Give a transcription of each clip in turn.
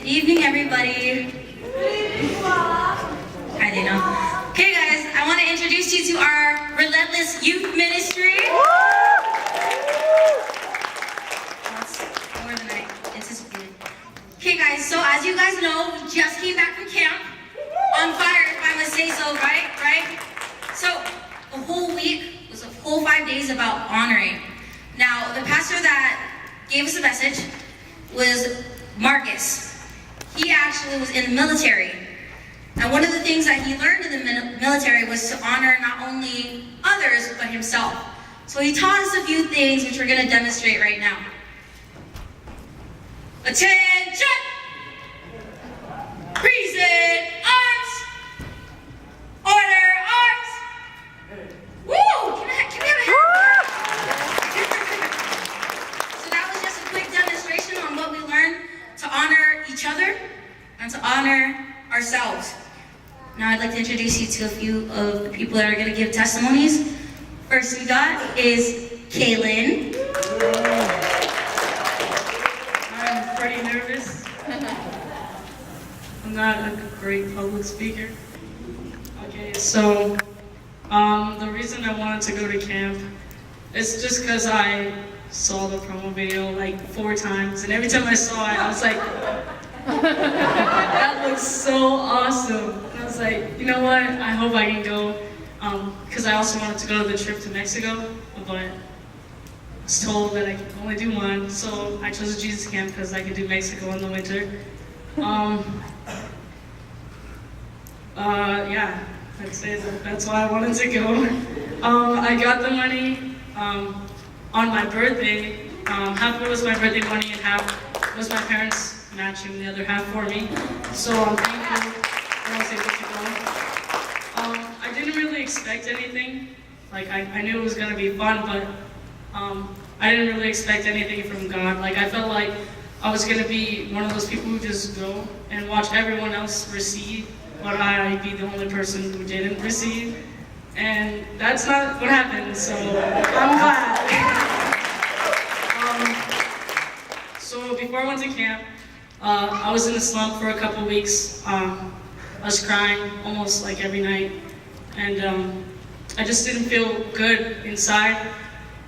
Evening, everybody. Hi, Dana. Okay, guys, I want to introduce you to our Relentless Youth Ministry. That's more than I anticipated. Okay, guys, so as you guys know, we just came back from camp. On fire, if I must say so, right? So, a whole week was a whole 5 days about honoring. Now, the pastor that gave us a message was Marcus. He actually was in the military. And one of the things that he learned in the military was to honor not only others, but himself. So he taught us a few things which we're going to demonstrate right now. Attention! Present arms! Order arms! Woo! Can we have a hand? So that was just a quick demonstration on what we learned to honor each other and to honor ourselves. Now I'd like to introduce you to a few of the people that are going to give testimonies. First we got is Kaylin. I'm pretty nervous. I'm not a great public speaker. Okay, so the reason I wanted to go to camp is just because I saw the promo video like 4 times, and every time I saw it, I was like, that looks so awesome. And I was like, you know what, I hope I can go, because I also wanted to go to the trip to Mexico, but I was told that I could only do one, so I chose a Jesus camp because I could do Mexico in the winter. Yeah, that's why I wanted to go. I got the money on my birthday. Half of it was my birthday money and half was my parents matching the other half for me. So I'm thankful that I was able to go. I didn't really expect anything. Like I knew it was gonna be fun, but I didn't really expect anything from God. Like I felt like I was gonna be one of those people who just go and watch everyone else receive, but I'd be the only person who didn't receive. And that's not what happened, so I'm glad. So before I went to camp, I was in a slump for a couple weeks. I was crying almost like every night, and I just didn't feel good inside.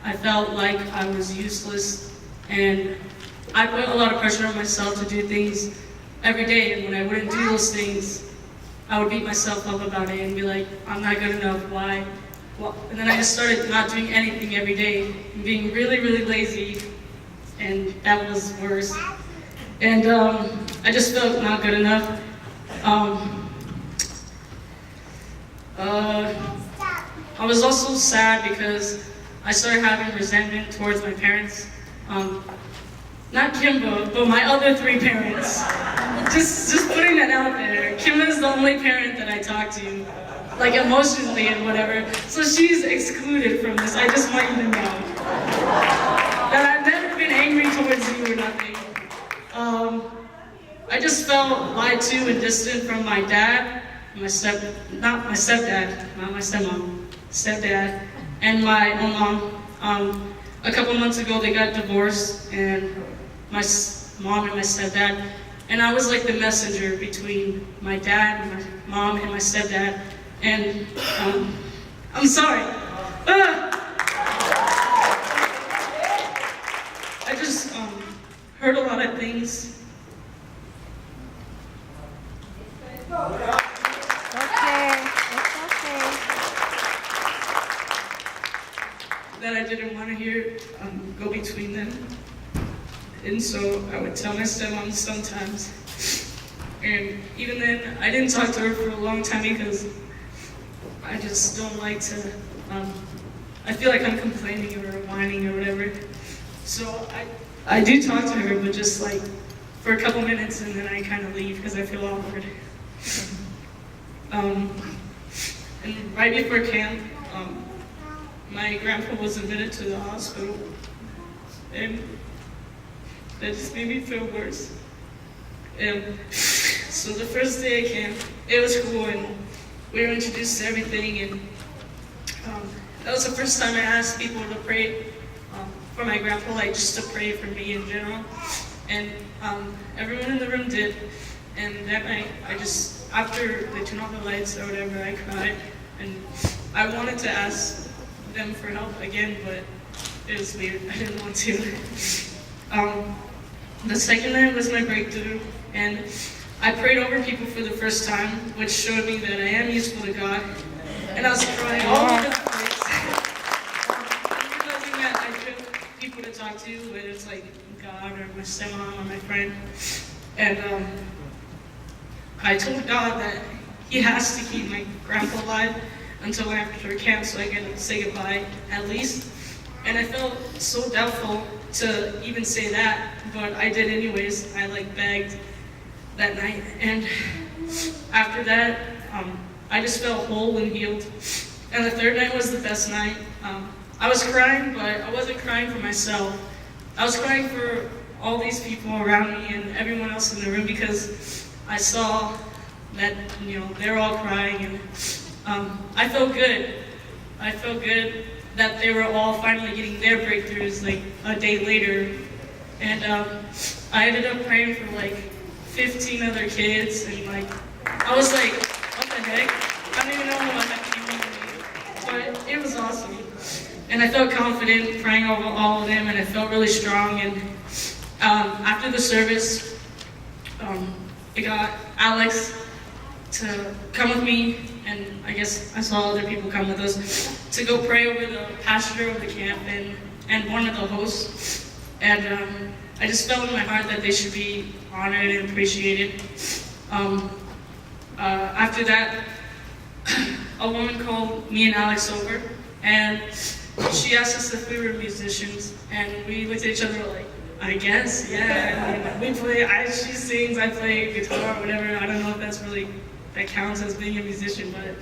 I felt like I was useless, and I put a lot of pressure on myself to do things every day, and when I wouldn't do those things, I would beat myself up about it and be like, I'm not good enough, why? Well, and then I just started not doing anything every day, and being really, really lazy, and that was worse. And I just felt not good enough. I was also sad because I started having resentment towards my parents. Not Kimba, but my other 3 parents. Just putting that out there. Kimba's the only parent that I talk to, like emotionally and whatever. So she's excluded from this. I just want you to know that I've never been angry towards you or nothing. I just felt lied to and distant from my dad, not my stepdad, not my stepdad, and my own mom. A couple months ago they got divorced, and my mom and my stepdad, and I was like the messenger between my dad, my mom, and my stepdad, and I'm sorry. I just heard a lot of things. That I didn't want to hear go between them. And so I would tell my stepmom sometimes. And even then, I didn't talk to her for a long time because I just don't like to, I feel like I'm complaining or whining or whatever. So I do talk to her, but just like for a couple minutes, and then I kind of leave because I feel awkward. And right before camp, my grandpa was admitted to the hospital, and that just made me feel worse. And so the first day of camp, it was cool, and we were introduced to everything, and that was the first time I asked people to pray for my grandpa, like just to pray for me in general. and everyone in the room did. And that night, after they turned off the lights or whatever, I cried, and I wanted to ask them for help again, but it was weird. I didn't want to. The second night was my breakthrough, and I prayed over people for the first time, which showed me that I am useful to God, and I was crying all over the place. Realizing that I could have people to talk to, whether it's like God or my stepmom or my friend, and I told God that He has to keep my grandpa alive until after camp so I can say goodbye, at least. And I felt so doubtful to even say that, but I did anyways. I begged that night, and after that, I just felt whole and healed. And the third night was the best night. I was crying, but I wasn't crying for myself. I was crying for all these people around me and everyone else in the room, because I saw that, they're all crying, and I felt good. I felt good that they were all finally getting their breakthroughs a day later. And I ended up praying for 15 other kids, and I was like, what the heck? I don't even know what happened, but it was awesome. And I felt confident praying over all of them, and I felt really strong. And after the service, I got Alex to come with me, and I guess I saw other people come with us, to go pray over the pastor of the camp and one of the hosts. And I just felt in my heart that they should be honored and appreciated. After that, a woman called me and Alex over, and she asked us if we were musicians, and we looked at each other I guess, yeah. We play, she sings, I play guitar or whatever. I don't know if that counts as being a musician, but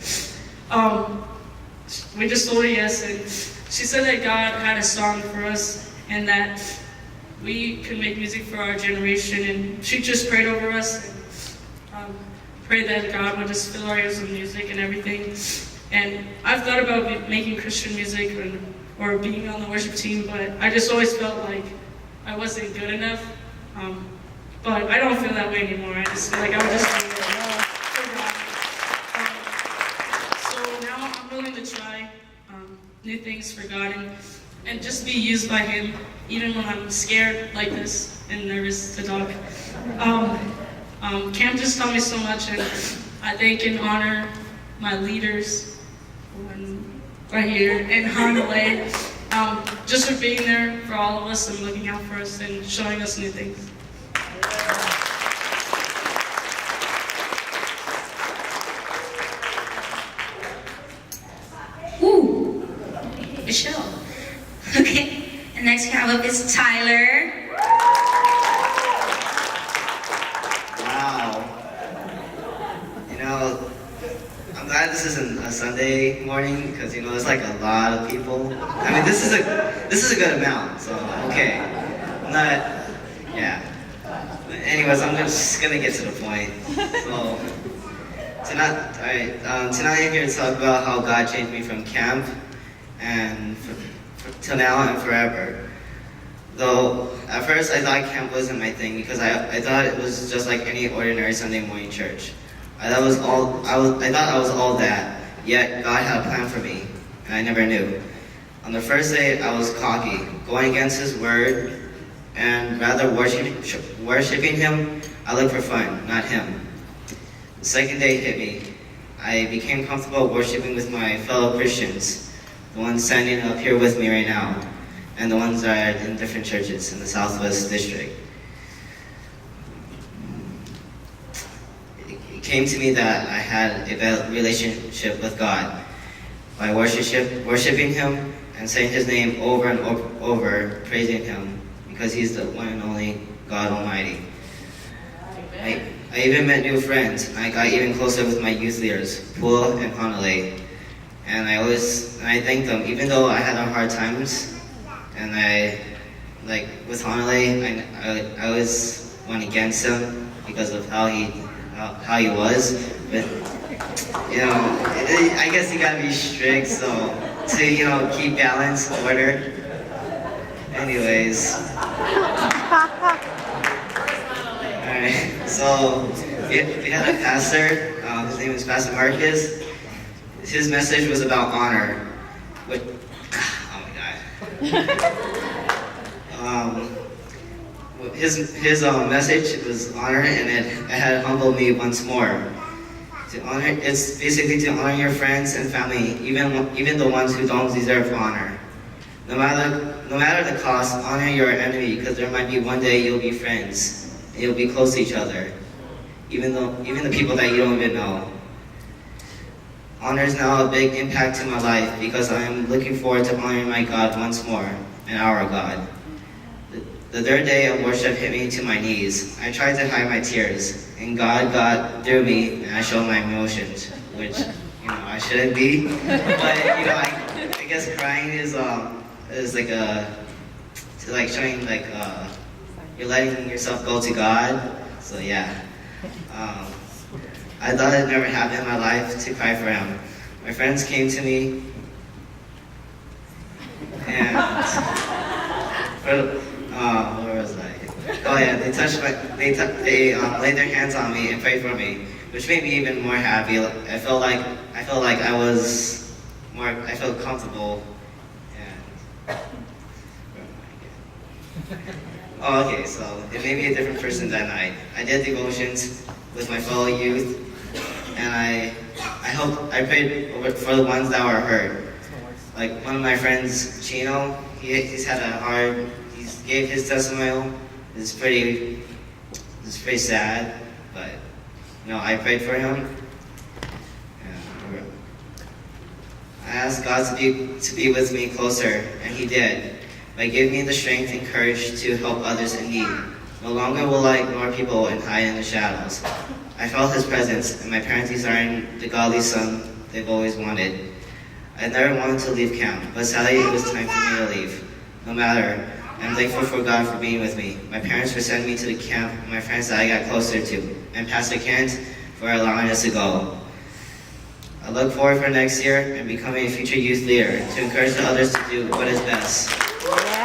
we just told her yes, and she said that God had a song for us, and that we could make music for our generation, and she just prayed over us, and prayed that God would just fill our ears with music and everything. And I've thought about making Christian music or being on the worship team, but I just always felt like I wasn't good enough. But I don't feel that way anymore. I just feel like I would just do it for God. So now I'm willing to try new things for God and just be used by Him, even when I'm scared like this and nervous to talk. Camp just taught me so much, and I thank and honor my leaders right here in Honolulu, just for being there for all of us and looking out for us and showing us new things. Ooh, Michelle. Okay, and next cab up is Tyler. Wow. I'm glad this isn't a Sunday morning, because there's a lot of people. I mean, this is a good amount, so okay. I'm not, yeah. But anyways, I'm just gonna get to the point. So tonight I'm here to talk about how God changed me from camp and till now and forever. Though at first I thought camp wasn't my thing, because I thought it was just like any ordinary Sunday morning church. I thought I was all that, yet God had a plan for me, and I never knew. On the first day, I was cocky, going against His word, and rather worshiping Him, I looked for fun, not Him. The second day hit me. I became comfortable worshiping with my fellow Christians, the ones standing up here with me right now, and the ones that are in different churches in the Southwest District. It came to me that I had a better relationship with God by worshiping Him and saying His name over and over, praising Him, because He's the one and only God Almighty. I even met new friends, and I got even closer with my youth leaders, Pool and Honolulu. And I thanked them, even though I had hard times. And with Honolulu, I always went against him because of how he was. But I guess you gotta be strict, so to keep balance, order. Anyways. So we had a pastor, his name is Pastor Marcus. His message was about honor. Which, oh my God. His message was honor, and it had humbled me once more. To honor, it's basically to honor your friends and family, even the ones who don't deserve honor. No matter the cost, honor your enemy, because there might be one day you'll be friends, and you'll be close to each other, even the people that you don't even know. Honor is now a big impact to my life because I am looking forward to honoring my God once more, and our God. The third day of worship hit me to my knees. I tried to hide my tears, and God got through me, and I showed my emotions, which I shouldn't be. But I guess crying is like showing you're letting yourself go to God. So yeah, I thought it never happened in my life to cry for Him. My friends came to me, and where was I? Oh yeah, they laid their hands on me and prayed for me, which made me even more happy. I felt comfortable. And oh, okay, so it made me a different person that night. I did devotions with my fellow youth, and I prayed for the ones that were hurt. Like one of my friends, Chino, he gave his testimonial. It's pretty sad, but I prayed for him. I asked God to be with me closer, and He did, by giving me the strength and courage to help others in need. No longer will I ignore people and hide in the shadows. I felt His presence, and my parents desiring the godly son they've always wanted. I never wanted to leave camp, but sadly it was time for me to leave. No matter, I'm thankful for God for being with me, my parents for sending me to the camp, and my friends that I got closer to, and Pastor Kent for allowing us to go. I look forward for next year and becoming a future youth leader to encourage the others to do what is best. Yeah.